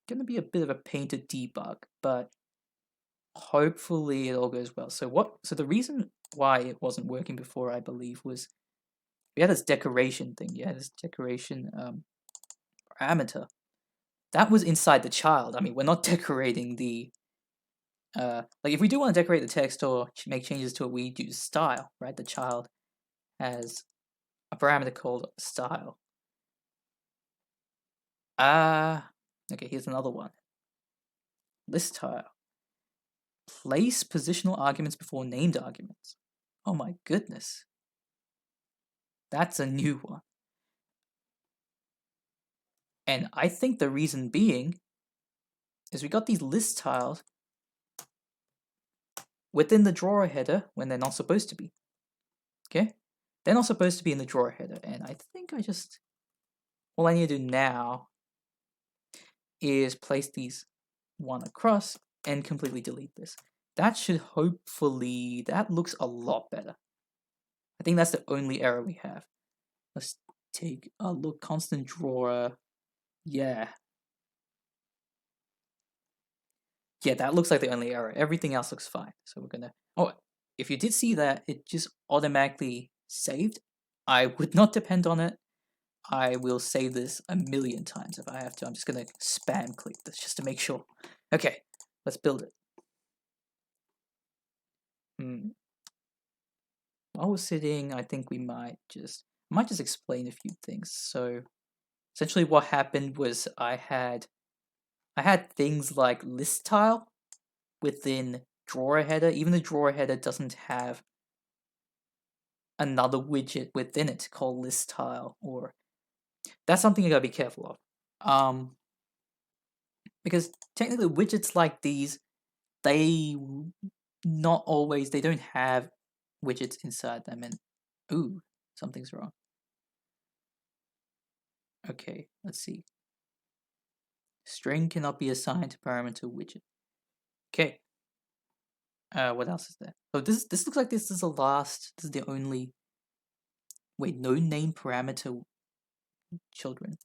gonna be a bit of a pain to debug, but hopefully it all goes well. So the reason why it wasn't working before, I believe, was we had this decoration thing. Yeah, this decoration parameter. That was inside the child. I mean, we're not decorating the like if we do want to decorate the text or make changes to it, we use style, right? The child has a parameter called style. Okay, here's another one. List tile. Place positional arguments before named arguments. Oh my goodness. That's a new one. And I think the reason being is we got these list tiles within the drawer header when they're not supposed to be. Okay? They're not supposed to be in the drawer header. And I think all I need to do now is place these one across and completely delete this. That should hopefully, that looks a lot better. I think that's the only error we have. Let's take a look, constant drawer. Yeah. Yeah, that looks like the only error. Everything else looks fine. So we're gonna, oh, if you did see that, it just automatically saved. I would not depend on it. I will save this a million times if I have to. I'm just gonna spam click this just to make sure. Okay, let's build it. While we're sitting, I think we might just explain a few things. So essentially what happened was I had things like list tile within drawer header. Even the drawer header doesn't have another widget within it called list tile, or that's something you gotta be careful of. Because technically widgets like these, they don't have widgets inside them, and ooh, something's wrong. Okay, let's see. String cannot be assigned to parameter widget. Okay. What else is there? Oh, this looks like this is the only. Wait, no name parameter children.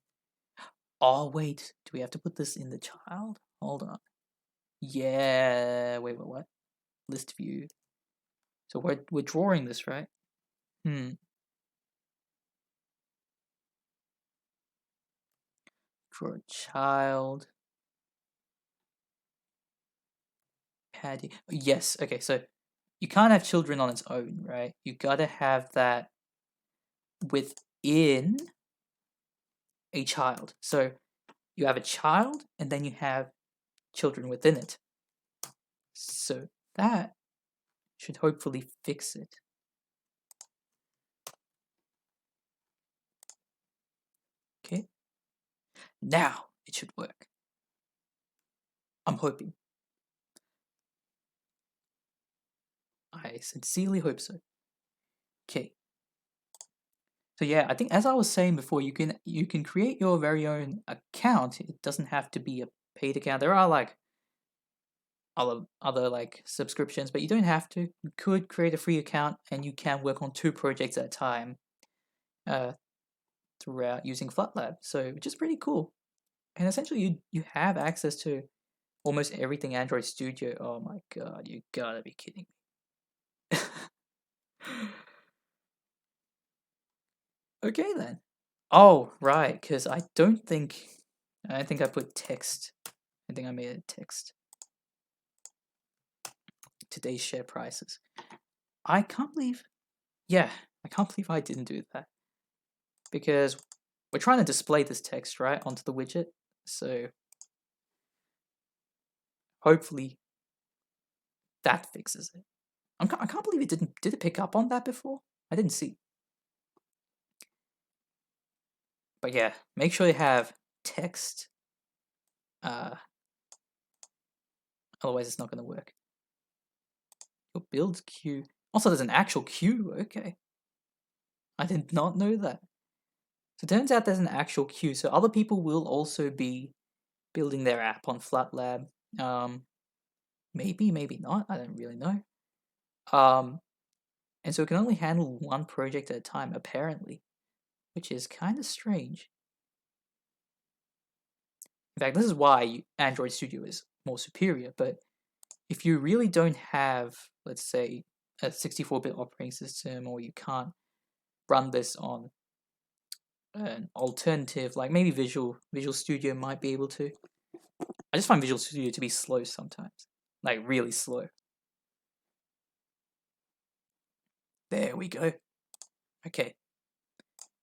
Oh wait, do we have to put this in the child? Hold on. Yeah. Wait. What? List view. So we're drawing this, right? Draw child. Patty. Yes. Okay. So you can't have children on its own, right? You gotta have that within a child. So you have a child and then you have children within it. So that should hopefully fix it. Okay. Now it should work. I'm hoping. I sincerely hope so. Okay. So yeah, I think as I was saying before, you can create your very own account. It doesn't have to be a paid account. There are like other like subscriptions, but you don't have to. You could create a free account and you can work on 2 projects at a time uh, throughout using Flatlab. So which is pretty cool. And essentially you have access to almost everything Android Studio. Oh my god, you gotta be kidding me. Okay then. Oh, right, because I don't think I put text. I think I made it text. Today's share prices. I can't believe I can't believe I didn't do that. Because we're trying to display this text, right, onto the widget. So hopefully that fixes it. I can't believe it didn't. Did it pick up on that before? I didn't see. But yeah, make sure you have text. Otherwise it's not going to work. Your build queue. Also, there's an actual queue. Okay. I did not know that. So it turns out there's an actual queue. So other people will also be building their app on Flatlab. Maybe, maybe not. I don't really know. And so it can only handle 1 project at a time, apparently, which is kind of strange. In fact, this is why Android Studio is more superior. But if you really don't have, let's say, a 64-bit operating system, or you can't run this on an alternative, like maybe Visual Studio might be able to. I just find Visual Studio to be slow sometimes, like really slow. There we go. Okay,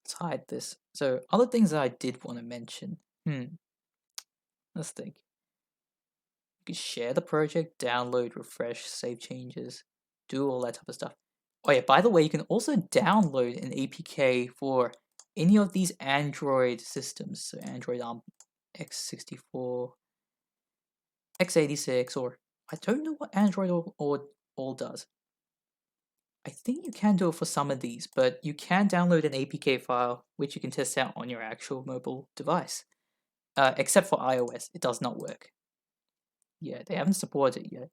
let's hide this. So other things that I did want to mention. Let's think. You can share the project, download, refresh, save changes, do all that type of stuff. Oh yeah, by the way, you can also download an APK for any of these Android systems. So Android x64, x86, or I don't know what Android all does. I think you can do it for some of these, but you can download an APK file which you can test out on your actual mobile device. Except for iOS, it does not work. Yeah, they haven't supported it yet.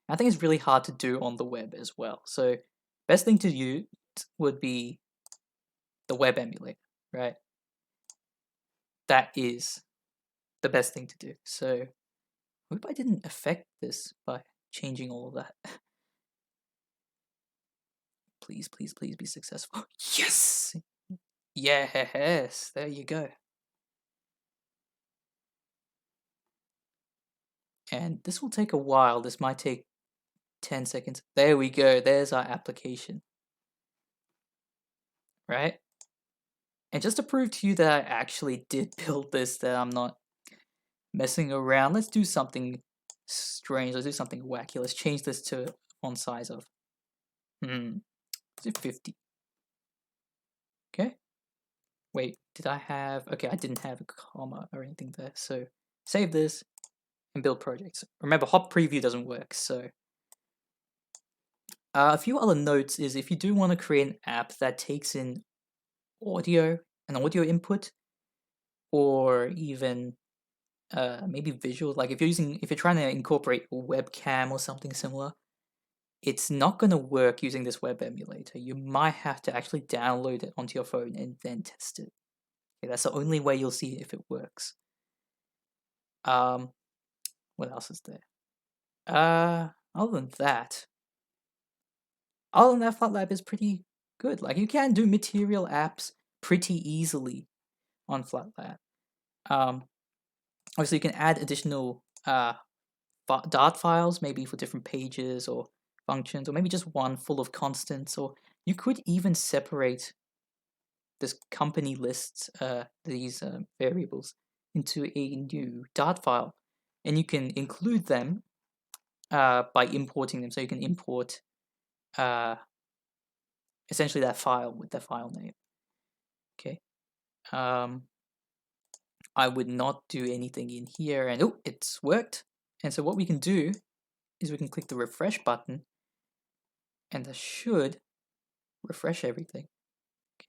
I think it's really hard to do on the web as well. So best thing to use would be the web emulator, right? That is the best thing to do. So I hope I didn't affect this by changing all of that. Please, please, please be successful. Yes! Yes, there you go. And this will take a while. This might take 10 seconds. There we go. There's our application. Right? And just to prove to you that I actually did build this, that I'm not messing around, let's do something strange. Let's do something wacky. Let's change this to font size of, let's do 50. Okay. Wait, did I have, okay, I didn't have a comma or anything there. So save this and build projects. Remember, hot preview doesn't work, so. A few other notes is if you do want to create an app that takes in audio, an audio input, or even maybe visual, like if you're trying to incorporate a webcam or something similar, it's not going to work using this web emulator. You might have to actually download it onto your phone and then test it. Okay, that's the only way you'll see if it works. What else is there? Other than that, Flatlab is pretty good. Like you can do material apps pretty easily on Flatlab. Obviously, you can add additional Dart files, maybe for different pages or functions, or maybe just one full of constants, or you could even separate this company lists, these variables, into a new Dart file, and you can include them by importing them. So you can import essentially that file with the file name. Okay. I would not do anything in here, and oh, it's worked. And so what we can do is we can click the refresh button, and that should refresh everything.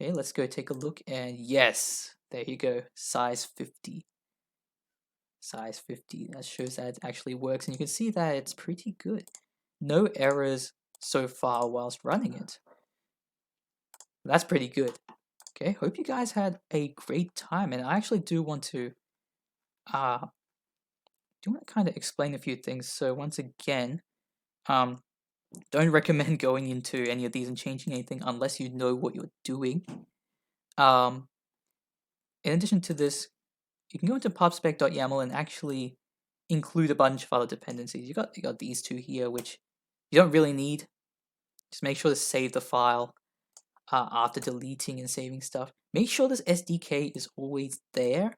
Okay, let's go take a look, and yes, there you go, size 50. Size 50, that shows that it actually works, and you can see that it's pretty good. No errors so far whilst running it. That's pretty good. Okay, hope you guys had a great time, and I actually do want to kind of explain a few things. So once again, don't recommend going into any of these and changing anything unless you know what you're doing. In addition to this, you can go into pubspec.yaml and actually include a bunch of other dependencies. You got these two here, which you don't really need. Just make sure to save the file after deleting and saving stuff. Make sure this SDK is always there.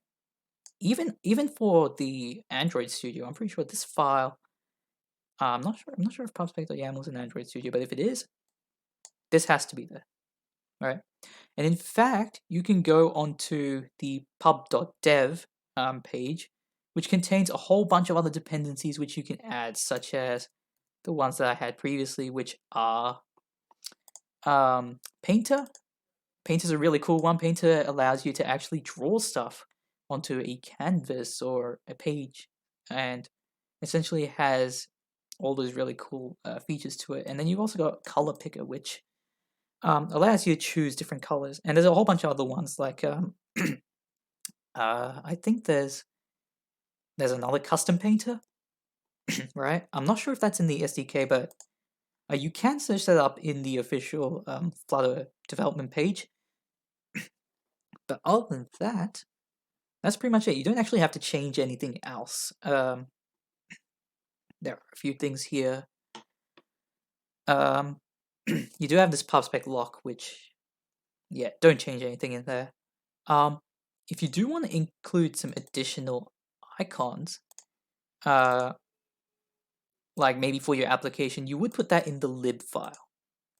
Even for the Android Studio, I'm pretty sure this file. I'm not sure if pubspec.yaml is in Android Studio, but if it is, this has to be there. All right. And in fact, you can go onto the pub.dev page, which contains a whole bunch of other dependencies which you can add, such as the ones that I had previously, which are Painter. Painter's a really cool one. Painter allows you to actually draw stuff onto a canvas or a page, and essentially has all those really cool features to it. And then you've also got Color Picker, which allows you to choose different colors. And there's a whole bunch of other ones, like I think there's another custom painter, right? I'm not sure if that's in the SDK, but you can search that up in the official Flutter development page. But other than that, that's pretty much it. You don't actually have to change anything else. There are a few things here. You do have this pubspec lock, which, yeah, don't change anything in there. If you do want to include some additional icons, like maybe for your application, you would put that in the lib file,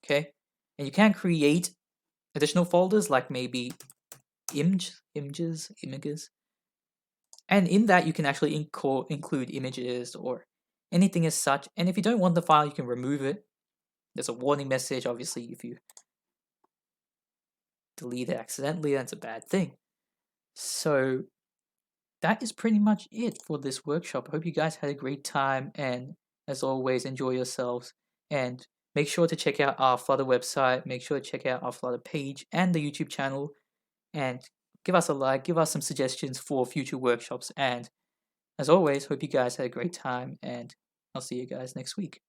okay? And you can create additional folders, like maybe images, and in that you can actually include images or anything as such. And if you don't want the file, you can remove it. There's a warning message. Obviously, if you delete it accidentally, that's a bad thing. So that is pretty much it for this workshop. I hope you guys had a great time, and as always, enjoy yourselves. And make sure to check out our Flutter website, make sure to check out our Flutter page and the YouTube channel, and give us a like, give us some suggestions for future workshops. And as always, hope you guys had a great time, and I'll see you guys next week.